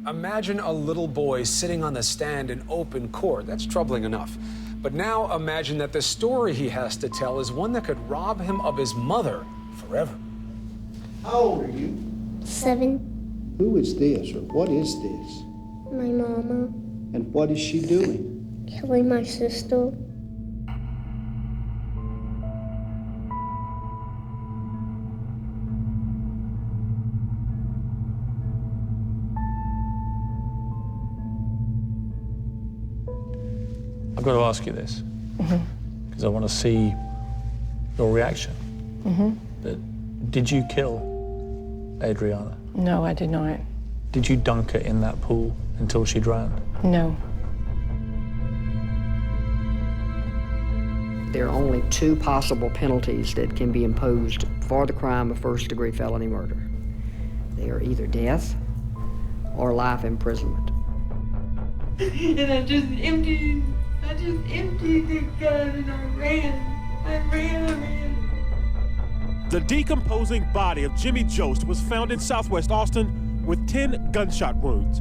Imagine a little boy sitting on the stand in open court. That's troubling enough. But now imagine that the story he has to tell is one that could rob him of his mother forever. How old are you? 7. Who is this, or what is this? My mama. And what is she doing? Killing my sister. I've got to ask you this, because I want to see your reaction. But did you kill Adriana? No, I did not. Did you dunk her in that pool until she drowned? No. There are only 2 possible penalties that can be imposed for the crime of first-degree felony murder. They are either death or life imprisonment. And I just emptied the gun and I ran. The decomposing body of Jimmy Jost was found in Southwest Austin with 10 gunshot wounds.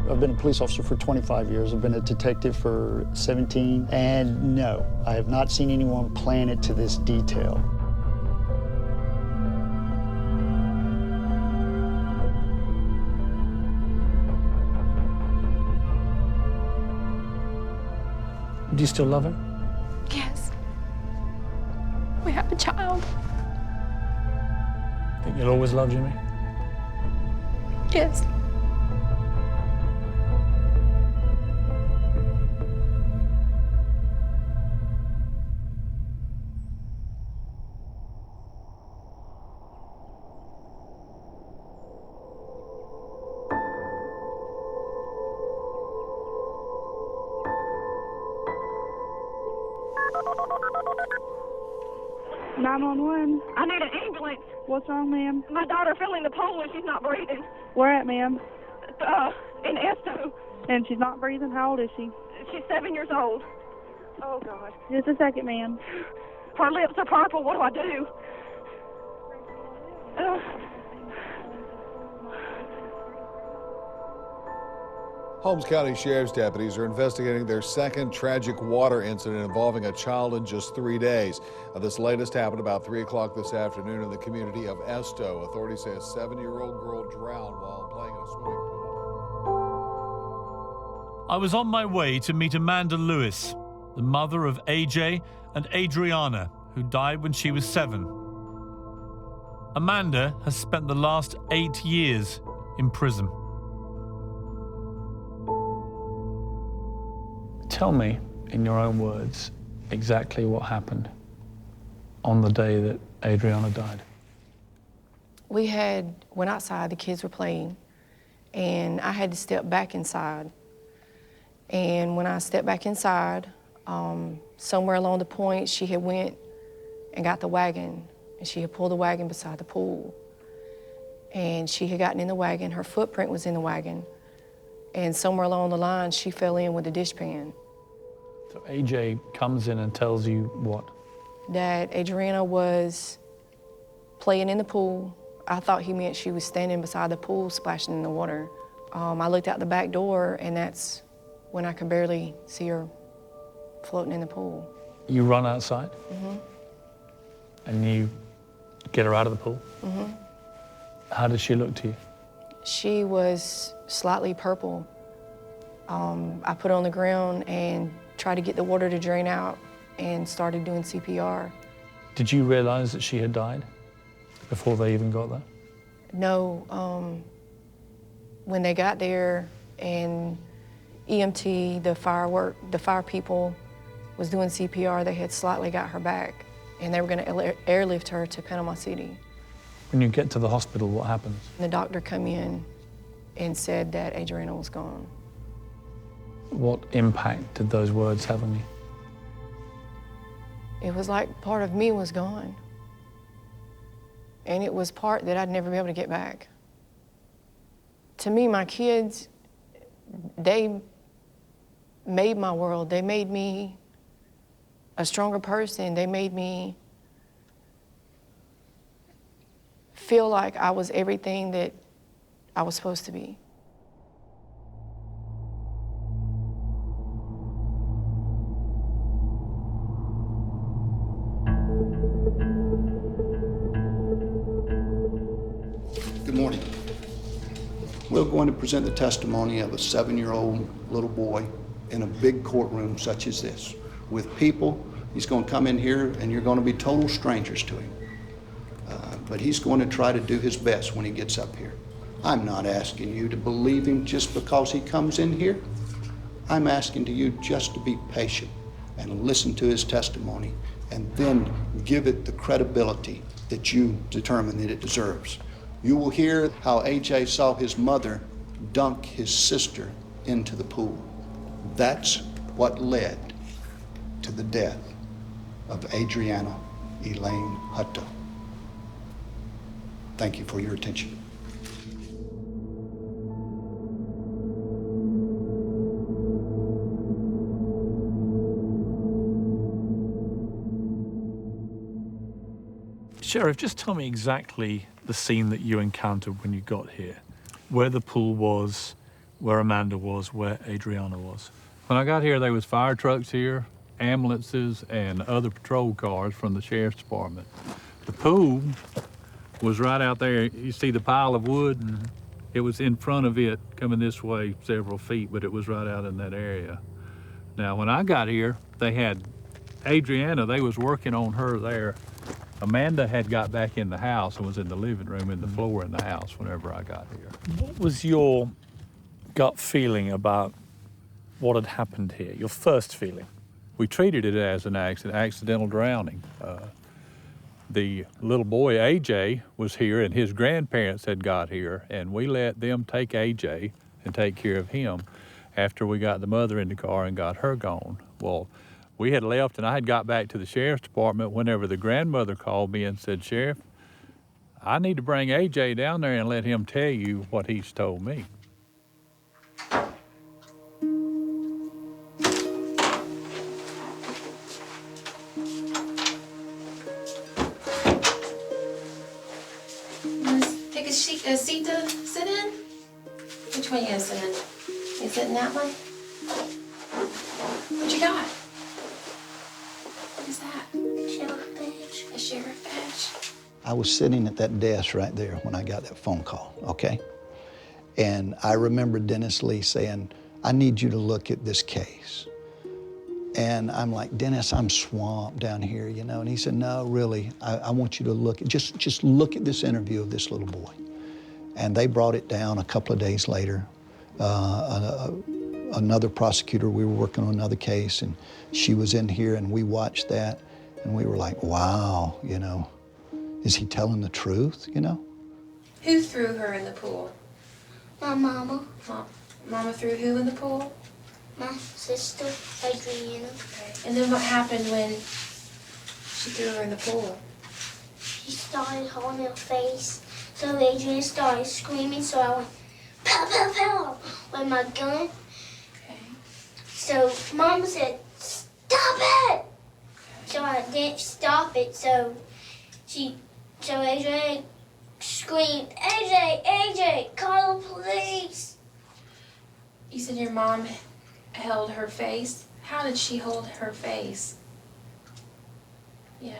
I've been a police officer for 25 years. I've been a detective for 17. And no, I have not seen anyone plan it to this detail. Do you still love him? Yes. We have a child. Think you'll always love Jimmy? Yes. I need an ambulance. What's wrong, ma'am? My daughter fell in the pool and she's not breathing. Where at, ma'am? In Esto. And she's not breathing? How old is she? She's 7 years old. Oh, God. Just a second, ma'am. Her lips are purple. What do I do? Holmes County Sheriff's deputies are investigating their second tragic water incident involving a child in just 3 days. This latest happened about 3 o'clock this afternoon in the community of Esto. Authorities say a 7-year-old girl drowned while playing in a swimming pool. I was on my way to meet Amanda Lewis, the mother of AJ and Adriana, who died when she was 7. Amanda has spent the last 8 years in prison. Tell me, in your own words, exactly what happened on the day that Adriana died. We went outside, the kids were playing, and I had to step back inside. And when I stepped back inside, somewhere along the point, she had went and got the wagon, and she had pulled the wagon beside the pool. And she had gotten in the wagon, her footprint was in the wagon, and somewhere along the line, she fell in with the dishpan. So AJ comes in and tells you what? That Adriana was playing in the pool. I thought he meant she was standing beside the pool, splashing in the water. I looked out the back door, and that's when I could barely see her floating in the pool. You run outside? And you get her out of the pool? How did she look to you? She was slightly purple. I put her on the ground and tried to get the water to drain out and started doing CPR. Did you realize that she had died before they even got there? No. When they got there and EMT, the fire people was doing CPR, they had slightly got her back and they were going to airlift her to Panama City. When you get to the hospital, what happens? The doctor come in and said that Adriana was gone. What impact did those words have on you? It was like part of me was gone. And it was part that I'd never be able to get back. To me, my kids, they made my world. They made me a stronger person. They made me feel like I was everything that I was supposed to be. Good morning. We're going to present the testimony of a 7-year-old little boy in a big courtroom such as this. With people, he's going to come in here and you're going to be total strangers to him. But he's going to try to do his best when he gets up here. I'm not asking you to believe him just because he comes in here. I'm asking you just to be patient and listen to his testimony and then give it the credibility that you determine that it deserves. You will hear how AJ saw his mother dunk his sister into the pool. That's what led to the death of Adriana Elaine Hutto. Thank you for your attention. Sheriff, just tell me exactly the scene that you encountered when you got here. Where the pool was, where Amanda was, where Adriana was. When I got here, there was fire trucks here, ambulances, and other patrol cars from the sheriff's department. The pool was right out there. You see the pile of wood? Mm-hmm. It was in front of it, coming this way several feet, but it was right out in that area. Now, when I got here, they had Adriana, they was working on her there. Amanda had got back in the house and was in the living room in the floor in the house whenever I got here. What was your gut feeling about what had happened here, your first feeling? We treated it as an accidental drowning. The little boy, AJ, was here and his grandparents had got here, and we let them take AJ and take care of him after we got the mother in the car and got her gone. Well, we had left and I had got back to the sheriff's department whenever the grandmother called me and said, Sheriff, I need to bring AJ down there and let him tell you what he's told me. Take a seat to sit in? Which one are you gonna sit in? You sit in that one? What you got? What is that? Sheriff badge. A sheriff badge. I was sitting at that desk right there when I got that phone call, okay? And I remember Dennis Lee saying, I need you to look at this case. And I'm like, Dennis, I'm swamped down here, you know? And he said, no, really, I want you to look, just look at this interview of this little boy. And they brought it down a couple of days later. Another prosecutor, we were working on another case, and she was in here, and we watched that, and we were like, wow, you know, is he telling the truth, you know? Who threw her in the pool? My mama. Mama threw who in the pool? My sister, Adriana. Okay. And then what happened when she threw her in the pool? She started holding her face, so Adriana started screaming, so I went, pow, pow, pow, with my gun. Okay. So Mama said, stop it! So I didn't stop it, so Adriana screamed, AJ, call the police. You said your mom held her face? How did she hold her face? Yeah.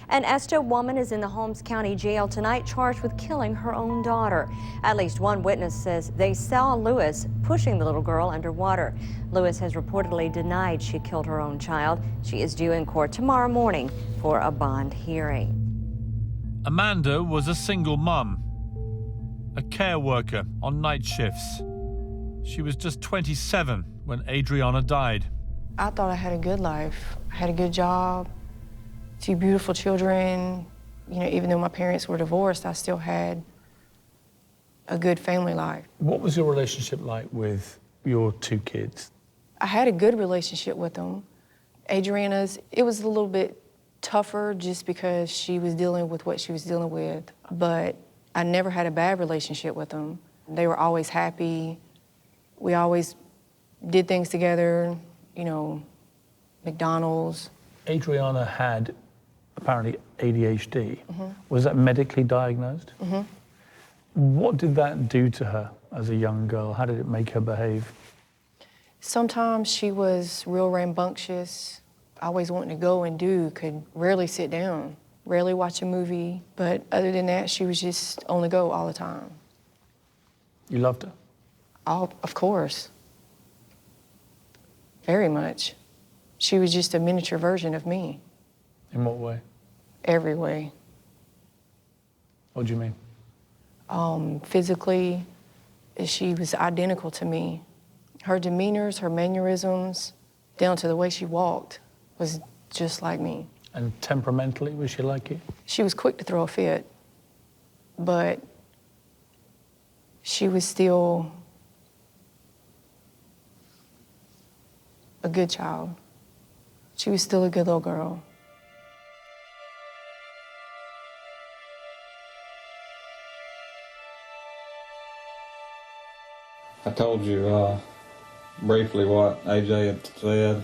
An Estill woman is in the Holmes County Jail tonight charged with killing her own daughter. At least one witness says they saw Lewis pushing the little girl underwater. Lewis has reportedly denied she killed her own child. She is due in court tomorrow morning for a bond hearing. Amanda was a single mum, a care worker on night shifts. She was just 27 when Adriana died. I thought I had a good life. I had a good job, 2 beautiful children. You know, even though my parents were divorced, I still had a good family life. What was your relationship like with your 2 kids? I had a good relationship with them. Adriana's, it was a little bit tougher just because she was dealing with what she was dealing with, but I never had a bad relationship with them. They were always happy. We always did things together, you know, McDonald's. Adriana had apparently ADHD. Was that medically diagnosed? What did that do to her as a young girl? How did it make her behave? Sometimes she was real rambunctious, always wanting to go and do, could rarely sit down, rarely watch a movie. But other than that, she was just on the go all the time. You loved her? Of course. Very much. She was just a miniature version of me. In what way? Every way. What do you mean? Physically, she was identical to me. Her demeanors, her mannerisms, down to the way she walked, was just like me. And temperamentally, was she like you? She was quick to throw a fit, but she was still a good child. She was still a good little girl. I told you briefly what AJ had said.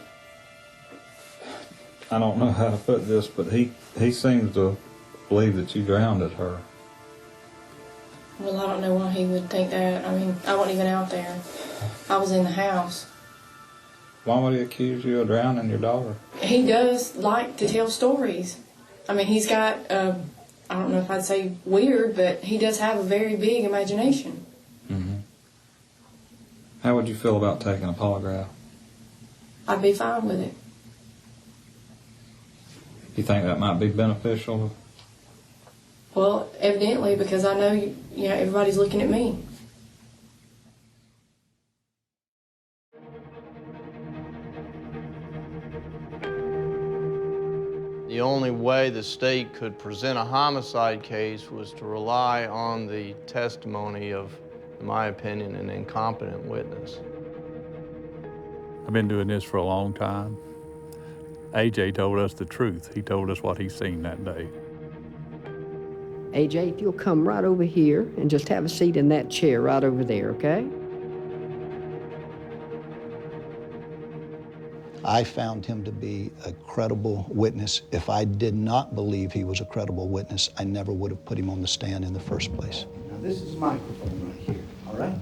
I don't know how to put this, but he seems to believe that you drowned her. Well, I don't know why he would think that. I mean, I wasn't even out there. I was in the house. Why would he accuse you of drowning your daughter? He does like to tell stories. I mean, he's got, I don't know if I'd say weird, but he does have a very big imagination. How would you feel about taking a polygraph? I'd be fine with it. You think that might be beneficial? Well, evidently, because I know, you know, everybody's looking at me. The only way the state could present a homicide case was to rely on the testimony of, in my opinion, an incompetent witness. I've been doing this for a long time. AJ told us the truth. He told us what he seen that day. AJ, if you'll come right over here and just have a seat in that chair right over there, okay? I found him to be a credible witness. If I did not believe he was a credible witness, I never would have put him on the stand in the first place. Now, this is microphone right here, all right?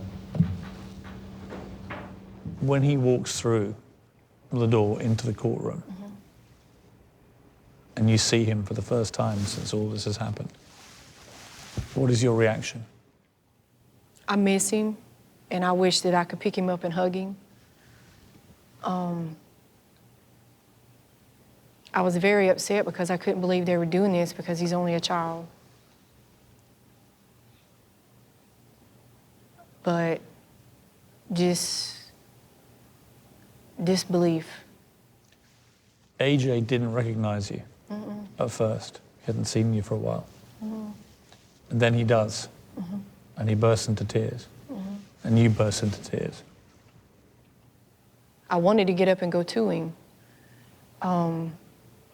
When he walks through the door into the courtroom, and you see him for the first time since all this has happened, what is your reaction? I miss him, and I wish that I could pick him up and hug him. I was very upset because I couldn't believe they were doing this because he's only a child. But just disbelief. AJ didn't recognize you at first. He hadn't seen you for a while. And then he does. And he bursts into tears. And you burst into tears. I wanted to get up and go to him.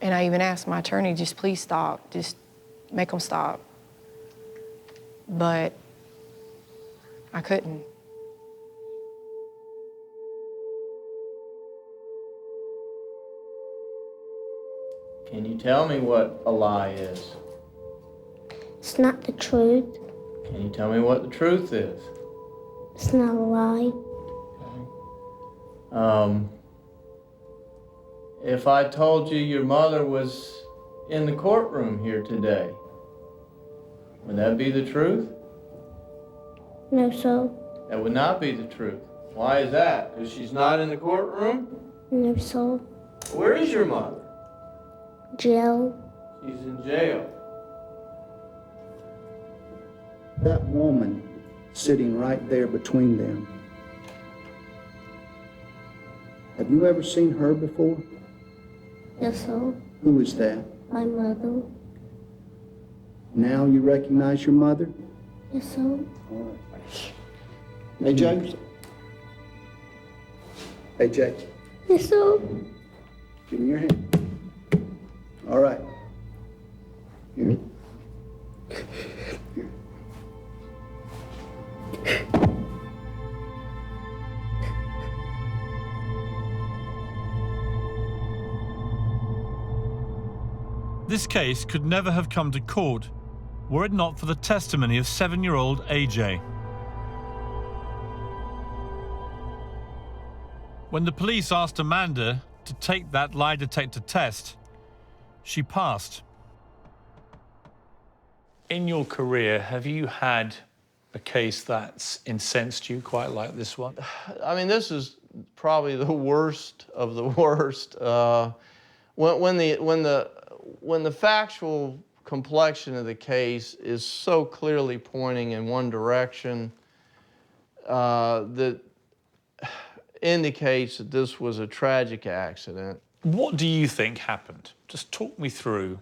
And I even asked my attorney, just please stop, just make him stop. But I couldn't. Can you tell me what a lie is? It's not the truth. Can you tell me what the truth is? It's not a lie. If I told you your mother was in the courtroom here today, would that be the truth? No, so. That would not be the truth. Why is that? Because she's not in the courtroom? No, so. Where is your mother? Jail. She's in jail. That woman sitting right there between them. Have you ever seen her before? Yes, so. Who is that? My mother. Now you recognize your mother? Yes, so. All right. AJ? AJ? Yes, so. Give me your hand. All right. Here. Here. This case could never have come to court were it not for the testimony of 7-year-old AJ. When the police asked Amanda to take that lie detector test, she passed. In your career, have you had a case that's incensed you quite like this one? I mean, this is probably the worst of the worst. When the factual complexion of the case is so clearly pointing in one direction, that indicates that this was a tragic accident. What do you think happened? Just talk me through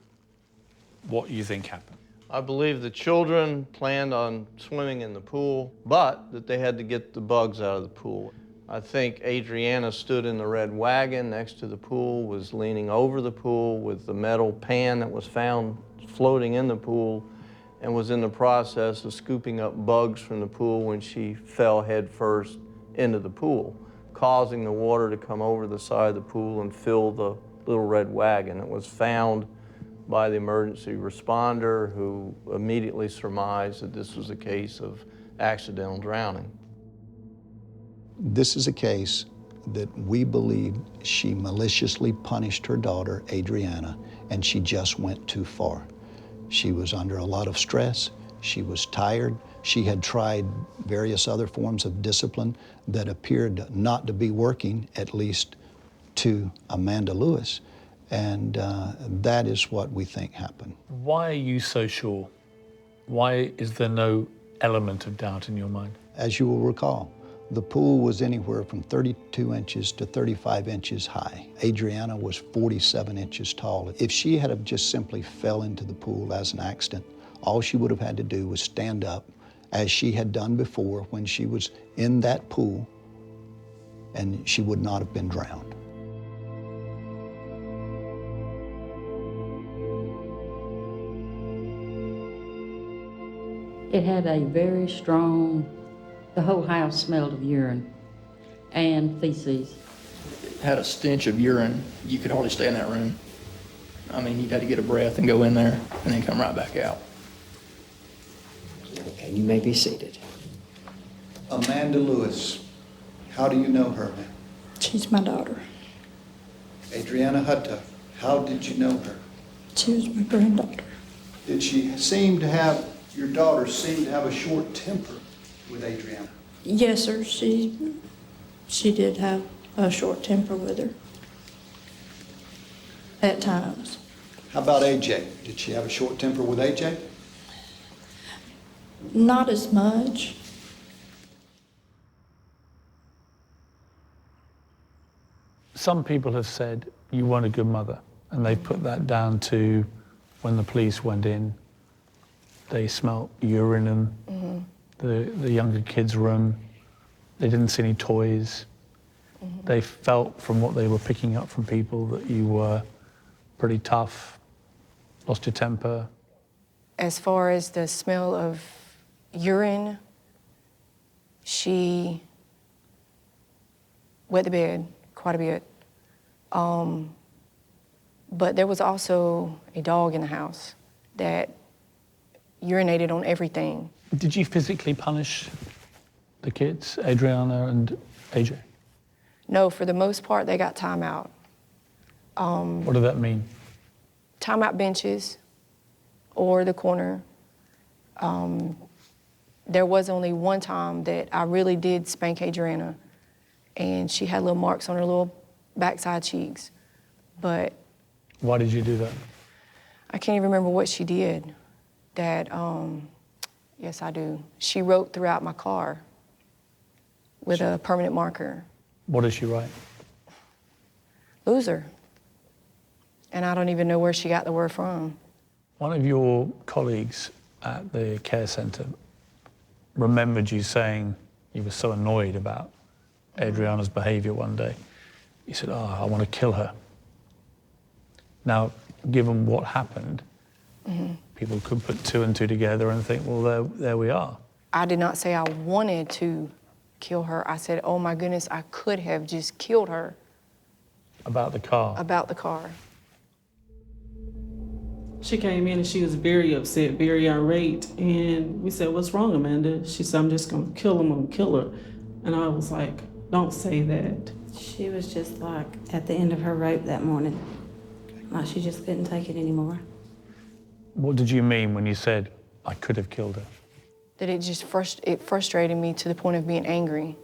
what you think happened. I believe the children planned on swimming in the pool, but that they had to get the bugs out of the pool. I think Adriana stood in the red wagon next to the pool, was leaning over the pool with the metal pan that was found floating in the pool, and was in the process of scooping up bugs from the pool when she fell head first into the pool, causing the water to come over the side of the pool and fill the little red wagon. It was found by the emergency responder, who immediately surmised that this was a case of accidental drowning. This is a case that we believe she maliciously punished her daughter, Adriana, and she just went too far. She was under a lot of stress. She was tired. She had tried various other forms of discipline that appeared not to be working, at least to Amanda Lewis. And that is what we think happened. Why are you so sure? Why is there no element of doubt in your mind? As you will recall, the pool was anywhere from 32 inches to 35 inches high. Adriana was 47 inches tall. If she had have just simply fell into the pool as an accident, all she would have had to do was stand up, as she had done before when she was in that pool, and she would not have been drowned. It had a very strong, the whole house smelled of urine and feces. It had a stench of urine. You could hardly stay in that room. I mean, you'd had to get a breath and go in there and then come right back out. Okay, you may be seated. Amanda Lewis, how do you know her, ma'am? She's my daughter. Adriana Hutta, how did you know her? She was my granddaughter. Did she seem to have, your daughter seemed to have a short temper with Adriana? Yes, sir. She did have a short temper with her at times. How about AJ? Did she have a short temper with AJ? Not as much. Some people have said you weren't a good mother, and they put that down to when the police went in, they smelt urine in the younger kids' room. They didn't see any toys. They felt from what they were picking up from people that you were pretty tough, lost your temper. As far as the smell of urine, she wet the bed quite a bit. But there was also a dog in the house that urinated on everything. Did you physically punish the kids, Adriana and AJ? No, for the most part, they got timeout. What did that mean? Timeout benches or the corner. There was only one time that I really did spank Adriana, and she had little marks on her little backside cheeks. But why did you do that? I can't even remember what she did. That, yes, I do. She wrote throughout my car with a permanent marker. What did she write? Loser. And I don't even know where she got the word from. One of your colleagues at the care centre remembered you saying you were so annoyed about Adriana's behaviour one day. You said, "Oh, I want to kill her." Now, given what happened, people could put two and two together and think, well, there we are. I did not say I wanted to kill her. I said, oh my goodness, I could have just killed her. About the car? About the car. She came in and she was very upset, very irate. And we said, "What's wrong, Amanda?" She said, "I'm just gonna kill him, I'm gonna kill her." And I was like, "Don't say that." She was just like at the end of her rope that morning. Like she just couldn't take it anymore. What did you mean when you said, "I could have killed her"? That it just frustrated me to the point of being angry.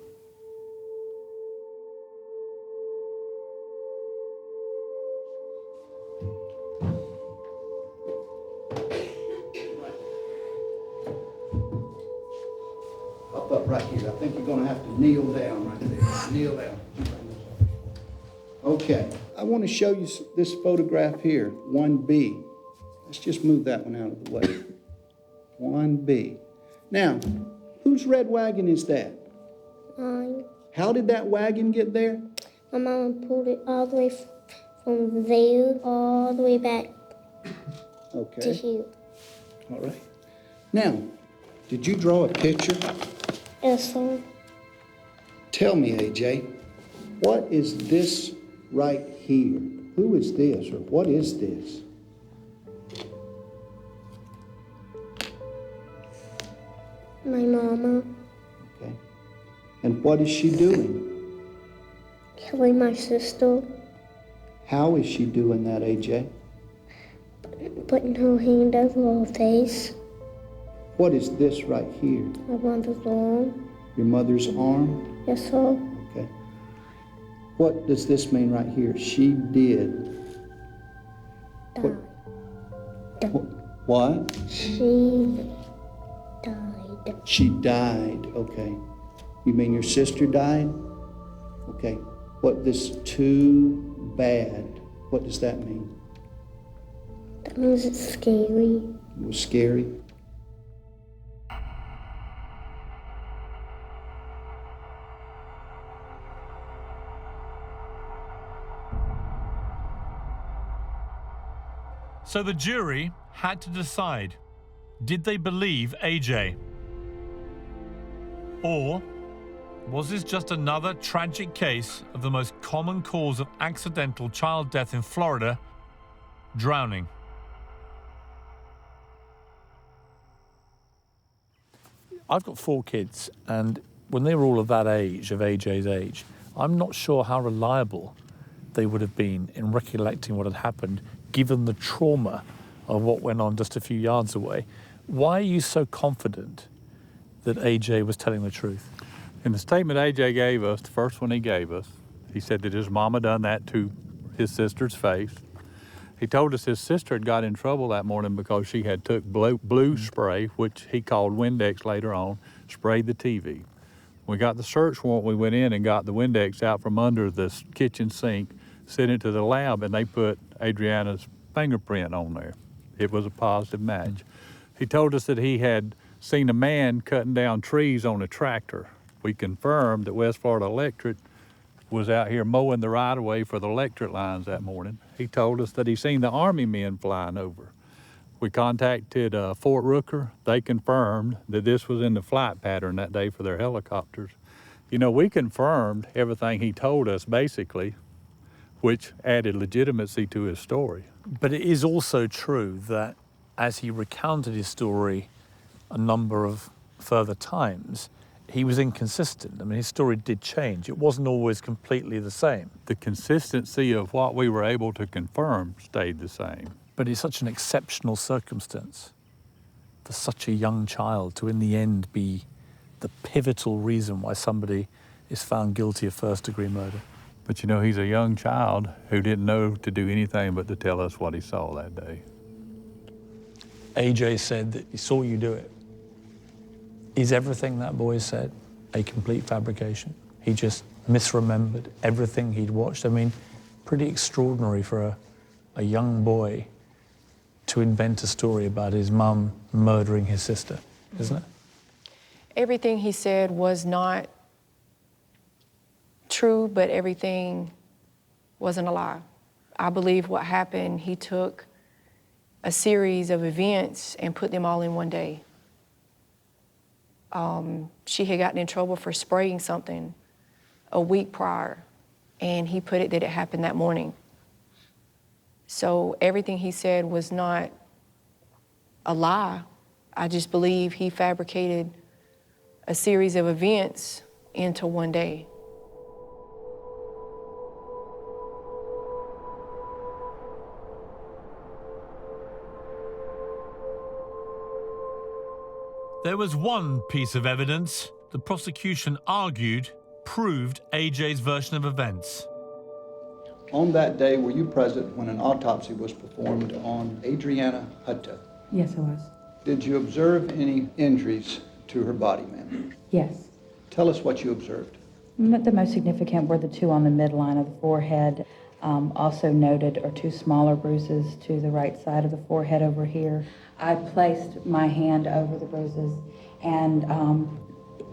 Up right here. I think you're gonna have to kneel down right there. Kneel down. Okay, I want to show you this photograph here, 1B. Let's just move that one out of the way. 1B. Now, whose red wagon is that? Mine. How did that wagon get there? My mom pulled it all the way from there, all the way back to Okay, here. all right. Now, did you draw a picture? Yes, sir. Tell me, AJ, what is this right here? Who is this, or what is this? My mama Okay. And what is she doing? killing my sister, How is she doing that, AJ? putting her hand over her face. What is this right here? My mother's arm. Your mother's arm? Yes, sir. Okay. What does this mean right here? She did. What? She died. She died. Okay. You mean your sister died? Okay. What this too bad? What does that mean? That means it's scary. It was scary. So the jury had to decide, did they believe AJ? Or was this just another tragic case of the most common cause of accidental child death in Florida, drowning? I've got 4 kids, and when they were all of that age, of AJ's age, I'm not sure how reliable they would have been in recollecting what had happened, given the trauma of what went on just a few yards away. Why are you so confident that AJ was telling the truth? In the statement AJ gave us, the first one he gave us, he said that his mama done that to his sister's face. He told us his sister had got in trouble that morning because she had took blue spray, which he called Windex later on, sprayed the TV. We got the search warrant, we went in and got the Windex out from under the kitchen sink, sent it to the lab, and they put Adriana's fingerprint on there. It was a positive match. He told us that he had seen a man cutting down trees on a tractor. We confirmed that West Florida Electric was out here mowing the right-of-way for the electric lines that morning. He told us that he seen the Army men flying over. We contacted Fort Rooker. They confirmed that this was in the flight pattern that day for their helicopters. You know, we confirmed everything he told us, basically, which added legitimacy to his story. But it is also true that as he recounted his story a number of further times, he was inconsistent. I mean, his story did change. It wasn't always completely the same. The consistency of what we were able to confirm stayed the same. But it's such an exceptional circumstance for such a young child to, in the end, be the pivotal reason why somebody is found guilty of first-degree murder. But you know, he's a young child who didn't know to do anything but to tell us what he saw that day. AJ said that he saw you do it. Is everything that boy said a complete fabrication? He just misremembered everything he'd watched? I mean, pretty extraordinary for a young boy to invent a story about his mum murdering his sister, isn't it? Everything he said was not true, but everything wasn't a lie. I believe what happened, he took a series of events and put them all in one day. She had gotten in trouble for spraying something a week prior, and he put it that it happened that morning. So everything he said was not a lie. I just believe he fabricated a series of events into one day. There was one piece of evidence the prosecution argued proved AJ's version of events. On that day, were you present when an autopsy was performed on Adriana Hutto? Yes, I was. Did you observe any injuries to her body, ma'am? Yes. Tell us what you observed. The most significant were the two on the midline of the forehead. Also noted are two smaller bruises to the right side of the forehead over here. I placed my hand over the bruises, and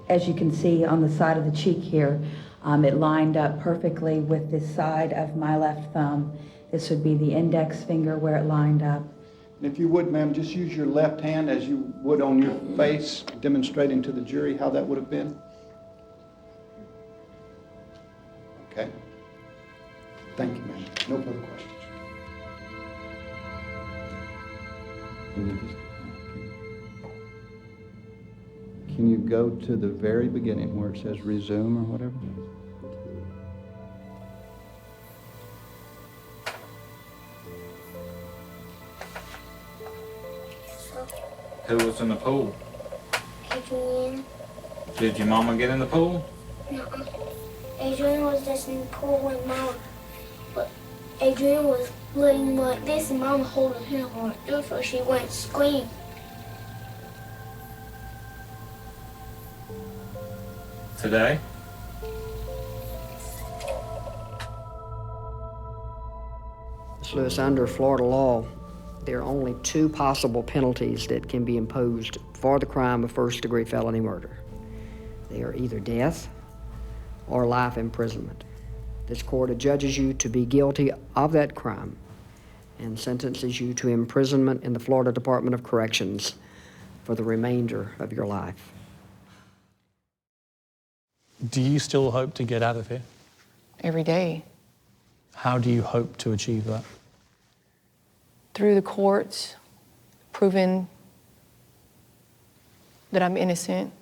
as you can see on the side of the cheek here, it lined up perfectly with the side of my left thumb. This would be the index finger where it lined up. And if you would, ma'am, just use your left hand as you would on your face, demonstrating to the jury how that would have been. Okay. Thank you, ma'am. No further questions. Can you go to the very beginning where it says resume or whatever? Who was in the pool? Adrian. Did your mama get in the pool? No. Adrian was just in the pool with Mama. But Adrian was laying like this and Mama holding him like this, so she went scream. Today? Ms. Lewis, under Florida law, there are only two possible penalties that can be imposed for the crime of first-degree felony murder. They are either death or life imprisonment. This court adjudges you to be guilty of that crime and sentences you to imprisonment in the Florida Department of Corrections for the remainder of your life. Do you still hope to get out of here? Every day. How do you hope to achieve that? Through the courts, proving that I'm innocent,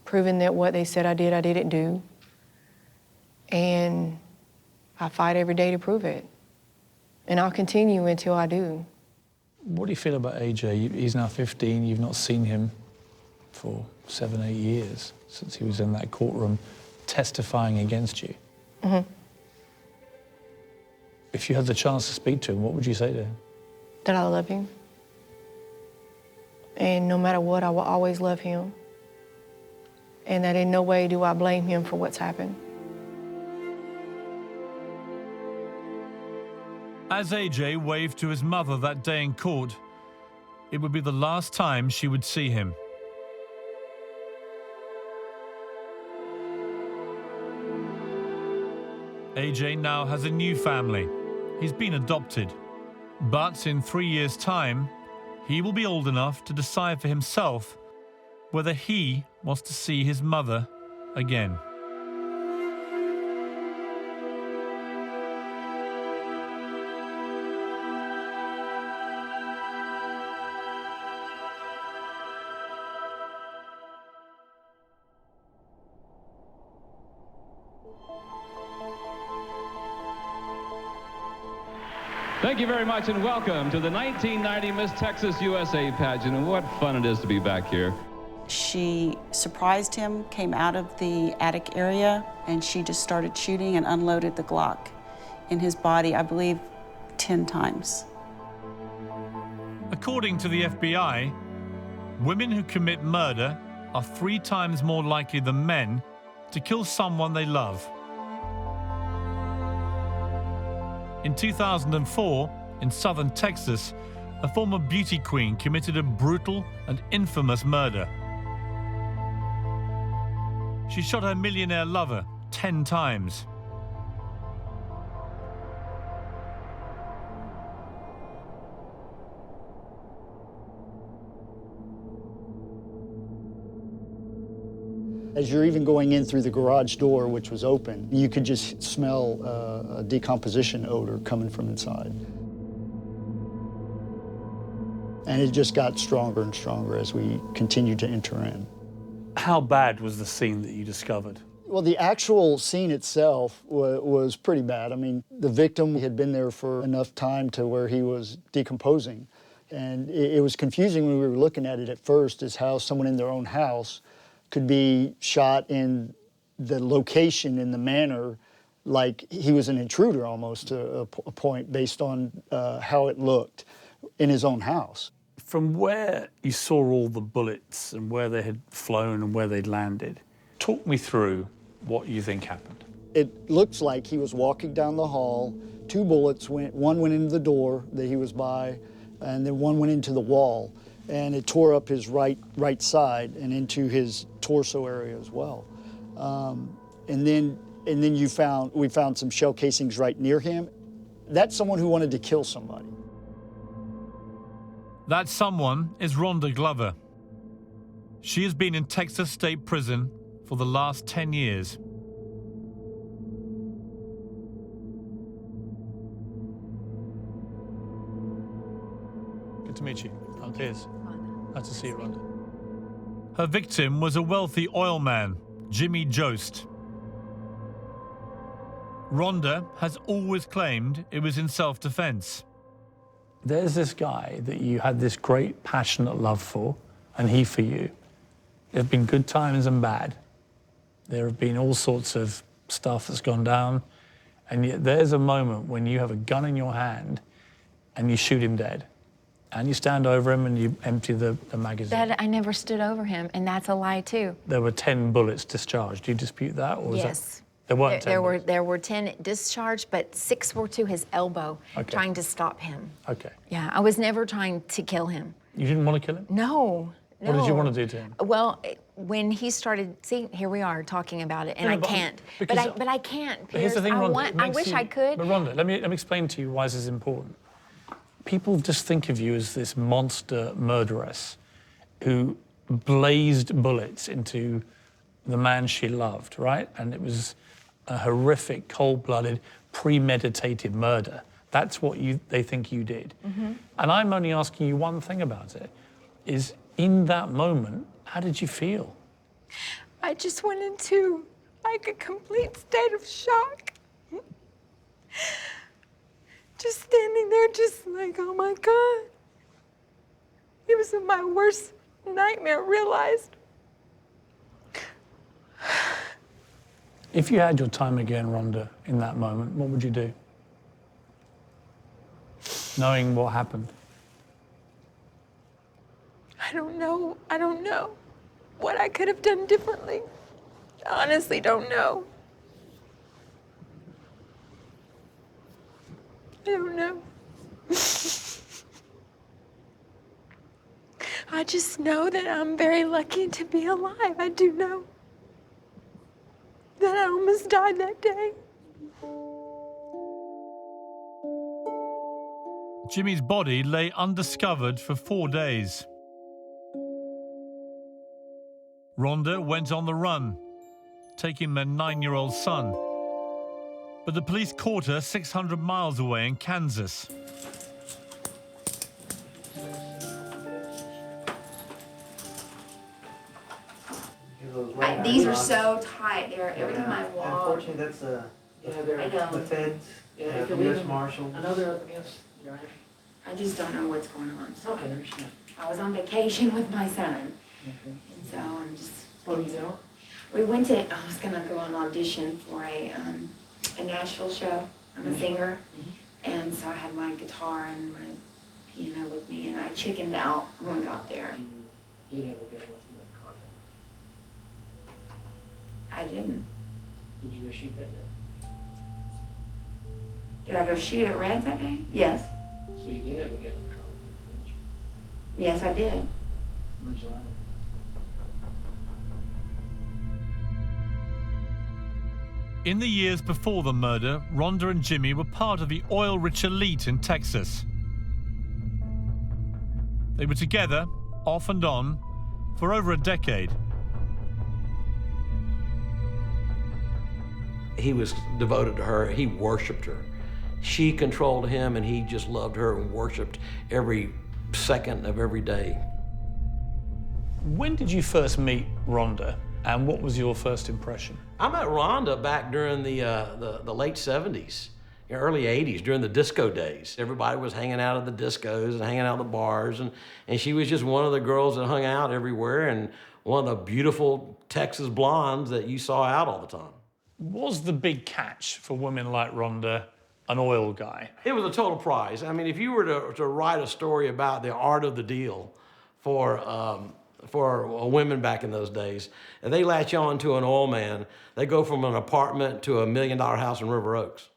proving that what they said I didn't do. And I fight every day to prove it. And I'll continue until I do. What do you feel about AJ? He's now 15, you've not seen him for 7, 8 years since he was in that courtroom testifying against you. Mm-hmm. If you had the chance to speak to him, what would you say to him? That I love him. And no matter what, I will always love him. And that in no way do I blame him for what's happened. As AJ waved to his mother that day in court, it would be the last time she would see him. AJ now has a new family. He's been adopted. But in 3 years' time, he will be old enough to decide for himself whether he wants to see his mother again. Thank you very much and welcome to the 1990 Miss Texas USA pageant, and what fun it is to be back here. She surprised him, came out of the attic area, and she just started shooting and unloaded the Glock in his body, I believe, 10 times. According to the FBI, women who commit murder are 3 times more likely than men to kill someone they love. In 2004, in southern Texas, a former beauty queen committed a brutal and infamous murder. She shot her millionaire lover 10 times. As you're even going in through the garage door, which was open, you could just smell a decomposition odor coming from inside. And it just got stronger and stronger as we continued to enter in. How bad was the scene that you discovered? Well, the actual scene itself was pretty bad. I mean, the victim had been there for enough time to where he was decomposing. And it was confusing when we were looking at it at first, is how someone in their own house could be shot in the location, in the manner, like he was an intruder almost to a point based on how it looked in his own house. From where you saw all the bullets and where they had flown and where they'd landed, talk me through what you think happened. It looks like he was walking down the hall, 2 bullets one went into the door that he was by, and then one went into the wall, and it tore up his right side and into his torso area as well. And then we found some shell casings right near him. That's someone who wanted to kill somebody. That someone is Rhonda Glover. She has been in Texas State Prison for the last 10 years. Good to meet you. I'm Piers. Nice to see you, Rhonda. Her victim was a wealthy oil man, Jimmy Jost. Rhonda has always claimed it was in self-defense. There's this guy that you had this great passionate love for, and he for you. There have been good times and bad. There have been all sorts of stuff that's gone down, and yet there's a moment when you have a gun in your hand and you shoot him dead. And you stand over him and you empty the magazine. Dad, I never stood over him, and that's a lie too. There were 10 bullets discharged. Do you dispute that? Or was Yes. There weren't 10 there were 10 discharged, but 6 were to his elbow, trying to stop him. Okay. Yeah, I was never trying to kill him. You didn't want to kill him? No. What did you no. want to do to him? Well, when he started, see, here we are talking about it, and No, I but- can't. because- But I can't, But here's Piers. the thing, Rhonda, I wish I could. But Rhonda, let me explain to you why this is important. People just think of you as this monster murderess who blazed bullets into the man she loved, right? And it was a horrific, cold-blooded, premeditated murder. That's what they think you did. Mm-hmm. And I'm only asking you one thing about it, is in that moment, how did you feel? I just went into like a complete state of shock. Just standing there, just like, oh my God. It was my worst nightmare realized. If you had your time again, Rhonda, in that moment, what would you do? Knowing what happened. I don't know. I don't know what I could have done differently. I honestly don't know. I don't know. I just know that I'm very lucky to be alive. I do know that I almost died that day. Jimmy's body lay undiscovered for 4 days. Rhonda went on the run, taking their 9-year-old son. But the police caught her 600 miles away in Kansas. These are so tight. They're every time I walk. Unfortunately, that's the feds, the U.S. Marshal. I know they're up against. I just don't know what's going on. So I was on vacation with my son, and so I'm just. What do you do? We went to. I was gonna go on audition for a Nashville show. I'm a singer, and so I had my guitar and my piano with me, and I chickened out when we got there. I didn't. Did you go shoot that day? Did I go shoot at Red that day? Yes. So you did ever get Yes, I did. Where'd you land? In the years before the murder, Rhonda and Jimmy were part of the oil-rich elite in Texas. They were together, off and on, for over a decade. He was devoted to her. He worshiped her. She controlled him, and he just loved her and worshiped every second of every day. When did you first meet Rhonda, and what was your first impression? I met Rhonda back during the late 70s, early 80s, during the disco days. Everybody was hanging out at the discos and hanging out at the bars, and she was just one of the girls that hung out everywhere, and one of the beautiful Texas blondes that you saw out all the time. Was the big catch for women like Rhonda an oil guy? It was a total prize. I mean, if you were to write a story about the art of the deal for women back in those days, if they latch on to an oil man, they go from an apartment to $1 million house in River Oaks.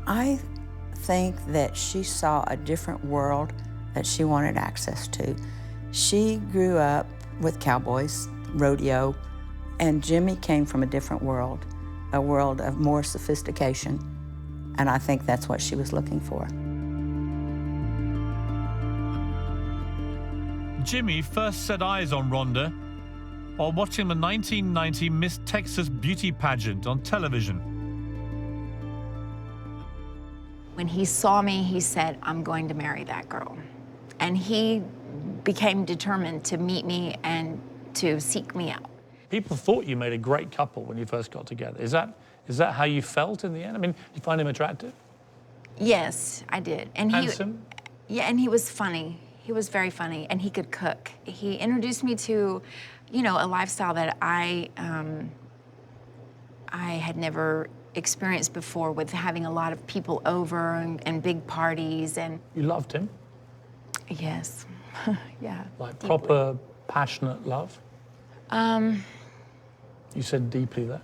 I think that she saw a different world that she wanted access to. She grew up with cowboys, rodeo, and Jimmy came from a different world, a world of more sophistication, and I think that's what she was looking for. Jimmy first set eyes on Rhonda while watching the 1990 Miss Texas beauty pageant on television. When he saw me, he said, "I'm going to marry that girl." And he became determined to meet me and to seek me out. People thought you made a great couple when you first got together. Is that how you felt in the end? I mean, you find him attractive? Yes, I did. And handsome? Yeah, and he was funny. He was very funny, and he could cook. He introduced me to, a lifestyle that I had never experienced before, with having a lot of people over and big parties. And you loved him? Yes. Yeah. Like deeply. proper, passionate love? You said deeply there.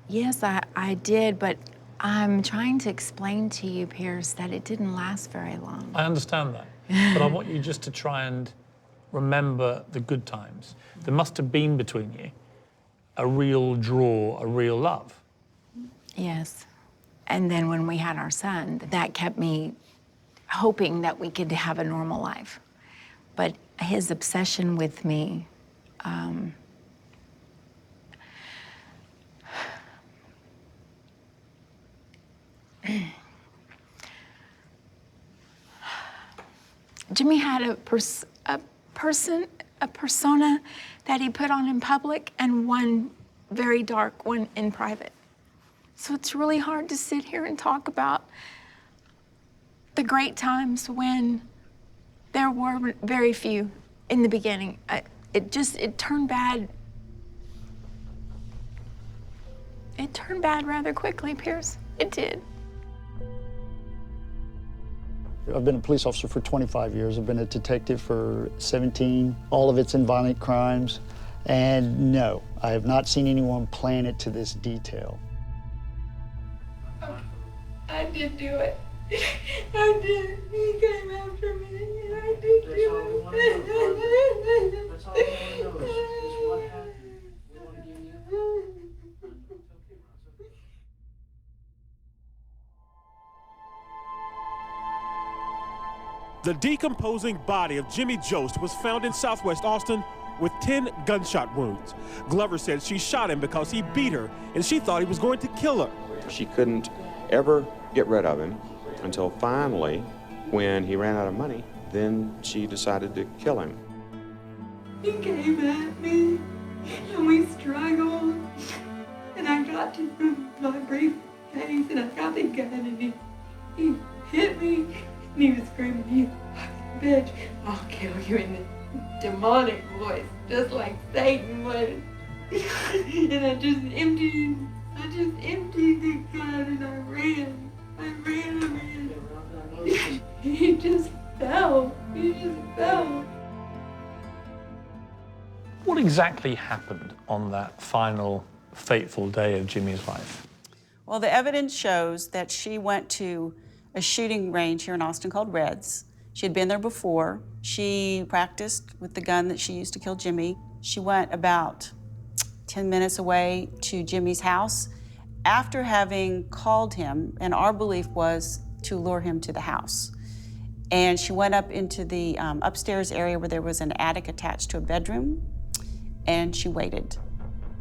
Yes, I did, but I'm trying to explain to you, Piers, that it didn't last very long. I understand that, but I want you just to try and remember the good times. There must have been between you a real draw, a real love. Yes. And then when we had our son, that kept me hoping that we could have a normal life. But his obsession with me, Jimmy had a persona that he put on in public and one very dark one in private. So it's really hard to sit here and talk about the great times when there were very few in the beginning. It turned bad. It turned bad rather quickly, Piers. It did. I've been a police officer for 25 years. I've been a detective for 17. All of it's in violent crimes. And no, I have not seen anyone plan it to this detail. I did do it. I did. He came after me, and I did do it. That's all I want to know is what happened. We want to give you... The decomposing body of Jimmy Jost was found in Southwest Austin with 10 gunshot wounds. Glover said she shot him because he beat her and she thought he was going to kill her. She couldn't ever get rid of him until finally, when he ran out of money, then she decided to kill him. He came at me, and we struggled, and I got to my briefcase, and I got the gun, and he hit me, and he was screaming, "You fucking bitch, I'll kill you," in a demonic voice, just like Satan would. And I just emptied the gun, and I ran. He just fell. What exactly happened on that final fateful day of Jimmy's life? Well, the evidence shows that she went to a shooting range here in Austin called Reds. She had been there before. She practiced with the gun that she used to kill Jimmy. She went about 10 minutes away to Jimmy's house after having called him, and our belief was to lure him to the house. And she went up into the upstairs area where there was an attic attached to a bedroom, and she waited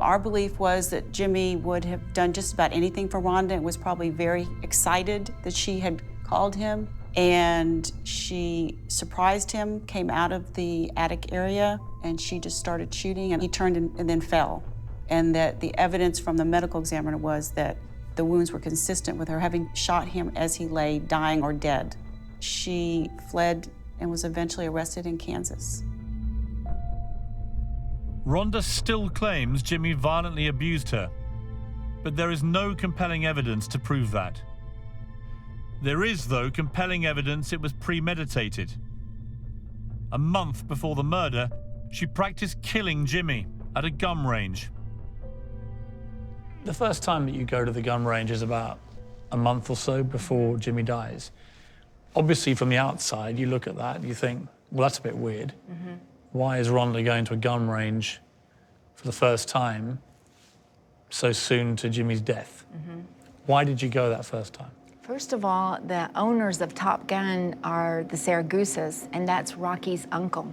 Our belief was that Jimmy would have done just about anything for Rhonda and was probably very excited that she had called him. And she surprised him, came out of the attic area, and she just started shooting, and he turned and then fell. And that the evidence from the medical examiner was that the wounds were consistent with her having shot him as he lay dying or dead. She fled and was eventually arrested in Kansas. Rhonda still claims Jimmy violently abused her, but there is no compelling evidence to prove that. There is, though, compelling evidence it was premeditated. A month before the murder, she practiced killing Jimmy at a gun range. The first time that you go to the gun range is about a month or so before Jimmy dies. Obviously, from the outside, you look at that and you think, well, that's a bit weird. Mm-hmm. Why is Rhonda going to a gun range for the first time so soon to Jimmy's death? Mm-hmm. Why did you go that first time? First of all, the owners of Top Gun are the Saragusas, and that's Rocky's uncle.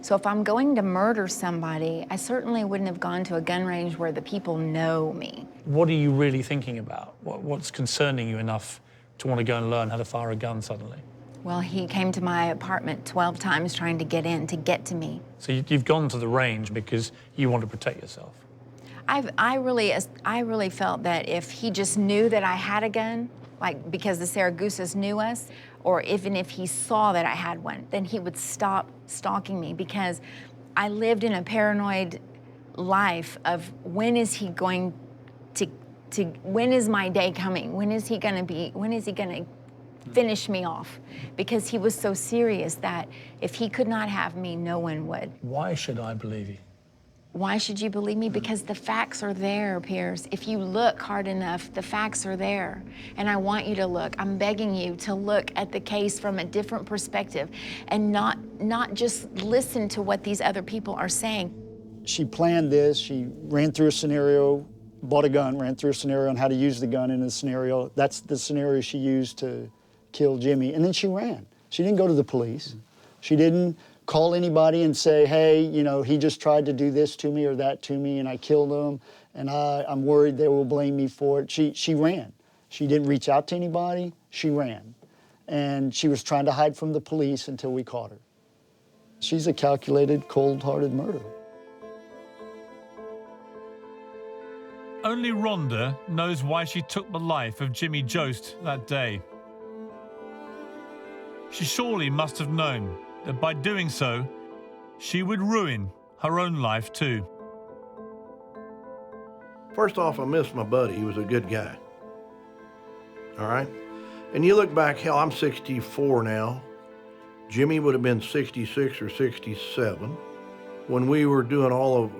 So if I'm going to murder somebody, I certainly wouldn't have gone to a gun range where the people know me. What are you really thinking about? What's concerning you enough to want to go and learn how to fire a gun suddenly? Well, he came to my apartment 12 times trying to get in, to get to me. So you've gone to the range because you want to protect yourself? I really felt that if he just knew that I had a gun, like because the Saragusas knew us, or even if he saw that I had one, then he would stop stalking me, because I lived in a paranoid life of when is he going to when is my day coming? When is he gonna finish me off? Because he was so serious that if he could not have me, no one would. Why should I believe you? Why should you believe me? Because the facts are there, Piers. If you look hard enough, the facts are there. And I want you to look. I'm begging you to look at the case from a different perspective and not just listen to what these other people are saying. She planned this. She ran through a scenario, bought a gun, ran through a scenario on how to use the gun in the scenario. That's the scenario she used to kill Jimmy. And then she ran. She didn't go to the police. She didn't call anybody and say, hey, you know, he just tried to do this to me or that to me and I killed him and I'm worried they will blame me for it. She ran. She didn't reach out to anybody, she ran. And she was trying to hide from the police until we caught her. She's a calculated, cold-hearted murderer. Only Rhonda knows why she took the life of Jimmy Jost that day. She surely must have known that by doing so, she would ruin her own life too. First off, I miss my buddy. He was a good guy. All right? And you look back, hell, I'm 64 now. Jimmy would have been 66 or 67. When we were doing all of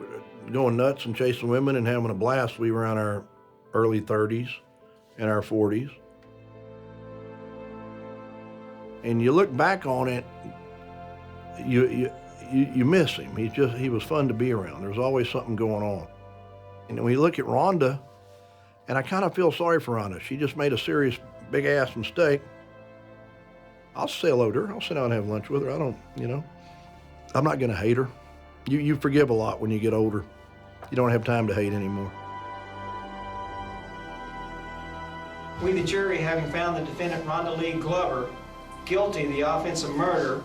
going nuts and chasing women and having a blast, we were in our early 30s and our 40s. And you look back on it, you miss him. He was fun to be around. There was always something going on. And when you look at Rhonda, and I kind of feel sorry for Rhonda. She just made a serious big-ass mistake. I'll say hello to her. I'll sit down and have lunch with her. I don't, you know, I'm not going to hate her. You forgive a lot when you get older. You don't have time to hate anymore. We, the jury, having found the defendant Rhonda Glover guilty of the offense of murder,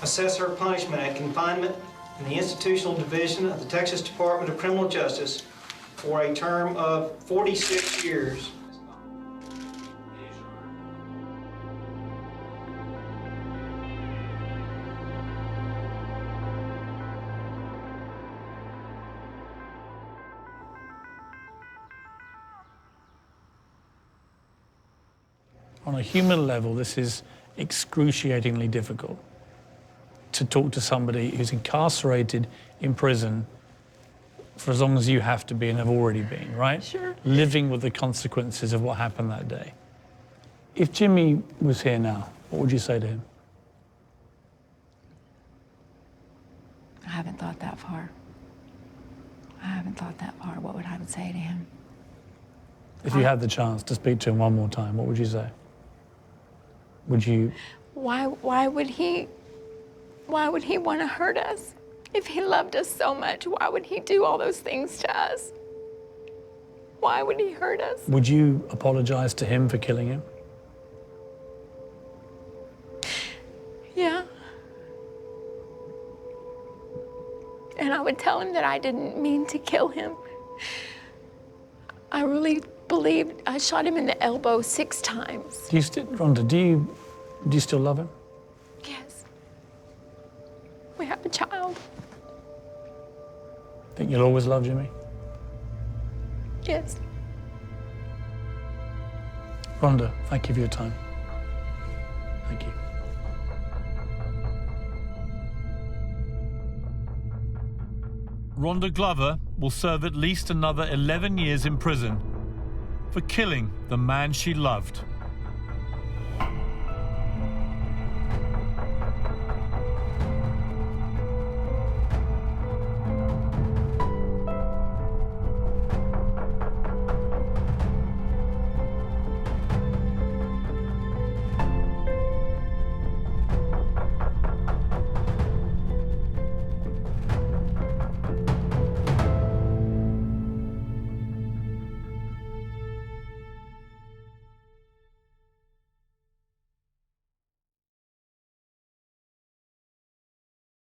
assess her punishment at confinement in the institutional division of the Texas Department of Criminal Justice for a term of 46 years. On a human level, this is excruciatingly difficult. To talk to somebody who's incarcerated in prison for as long as you have to be and have already been, right? Sure. Living with the consequences of what happened that day. If Jimmy was here now, what would you say to him? I haven't thought that far. What would I say to him? If you had the chance to speak to him one more time, what would you say? Would you? Why would he want to hurt us? If he loved us so much, why would he do all those things to us? Why would he hurt us? Would you apologize to him for killing him? Yeah. And I would tell him that I didn't mean to kill him. I really believed I shot him in the elbow 6 times. Rhonda, do you still love him? Yes. We have a child. Think you'll always love Jimmy? Yes. Rhonda, thank you for your time. Thank you. Rhonda Glover will serve at least another 11 years in prison for killing the man she loved.